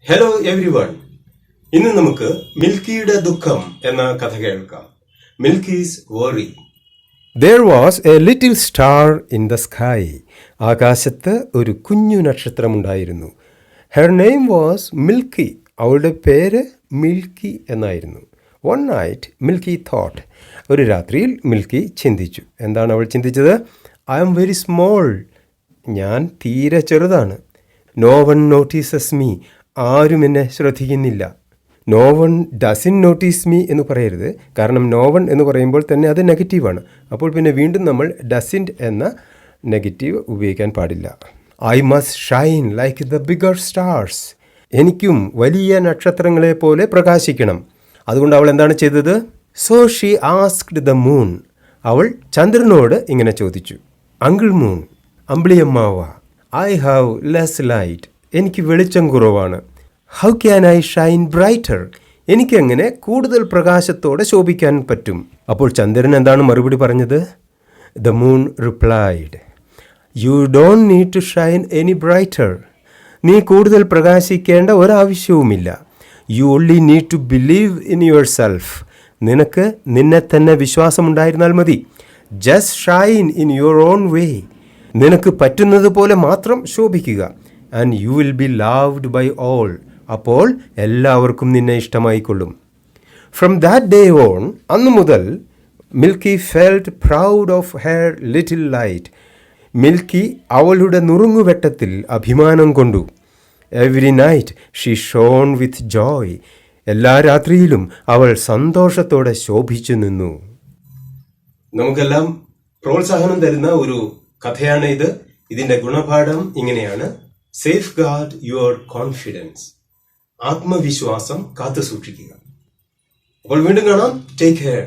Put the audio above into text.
Hello every one. ഇന്ന് നമുക്ക് മിൽക്കിയുടെ ദുഃഖം എന്ന കഥ കേൾക്കാം. മിൽക്കീസ് worry. There was a little star in the sky. ആകാശത്ത് ഒരു കുഞ്ഞു നക്ഷത്രമുണ്ടായിരുന്നു. Her name was Milky. അവളുടെ പേര് മിൽക്കി എന്നായിരുന്നു. One night, Milky thought. ഒരു രാത്രിയിൽ മിൽക്കി ചിന്തിച്ചു. എന്താണ് അവൾ ചിന്തിച്ചത്? I am very small. ഞാൻ തീരെ ചെറുതാണ്. No one notices me. ആരും എന്നെ ശ്രദ്ധിക്കുന്നില്ല. No one doesn't notice me എന്ന് പറയരുത്. കാരണം നോ വൺ എന്ന് പറയുമ്പോൾ തന്നെ അത് നെഗറ്റീവാണ്. അപ്പോൾ പിന്നെ വീണ്ടും നമ്മൾ ഡസിൻറ്റ് എന്ന നെഗറ്റീവ് ഉപയോഗിക്കാൻ പാടില്ല. I must shine like the bigger stars. എനിക്കും വലിയ നക്ഷത്രങ്ങളെ പോലെ പ്രകാശിക്കണം. അതുകൊണ്ട് അവൾ എന്താണ് ചെയ്തത്? So she asked the moon. അവൾ ചന്ദ്രനോട് ഇങ്ങനെ ചോദിച്ചു. അങ്കിൾ മൂൺ, അമ്പിളിയമ്മാവ, ഐ ഹാവ് ലെസ് ലൈറ്റ്. എനിക്ക് വെളിച്ചം കുറവാണ്. How can I shine brighter? എനിക്കെങ്ങനെ കൂടുതൽ പ്രകാശത്തോടെ ശോഭിക്കാൻ പറ്റും? അപ്പോൾ ചന്ദ്രൻ എന്താണ് മറുപടി പറഞ്ഞത്? The moon replied, you don't need to shine any brighter. നീ കൂടുതൽ പ്രകാശിക്കേണ്ട ഒരാവശ്യവുമില്ല. You only need to believe in yourself. നിനക്ക് നിന്നെ തന്നെ വിശ്വാസമുണ്ടായിരുന്നാൽ മതി. Just shine in your own way. നിനക്ക് പറ്റുന്നത് പോലെ മാത്രം ശോഭിക്കുക. And you will be loved by all. അപ്പോൾ എല്ലാവർക്കും നിന്നെ ഇഷ്ടമായിക്കൊള്ളും. ഫ്രം ദാറ്റ് ഡേ ഓൺ, അന്നു മുതൽ Milky felt proud of her little light. Milky അവളുടെ നുറുങ്ങുവെട്ടത്തിൽ അഭിമാനം കൊണ്ടു. എവറി നൈറ്റ് ഷീ ഷോൺ വിത്ത് ജോയ്. എല്ലാ രാത്രിയിലും അവൾ സന്തോഷത്തോടെ ശോഭിച്ചു നിന്നു. നമുക്കെല്ലാം പ്രോത്സാഹനം തരുന്ന ഒരു കഥയാണ് ഇത്. ഇതിന്റെ ഗുണപാഠം ഇങ്ങനെയാണ്: സേഫ് ഗാർഡ് യുവർ കോൺഫിഡൻസ്. ആത്മവിശ്വാസം കാത്തു സൂക്ഷിക്കുക. അപ്പോൾ വീണ്ടും കാണാം. Take care.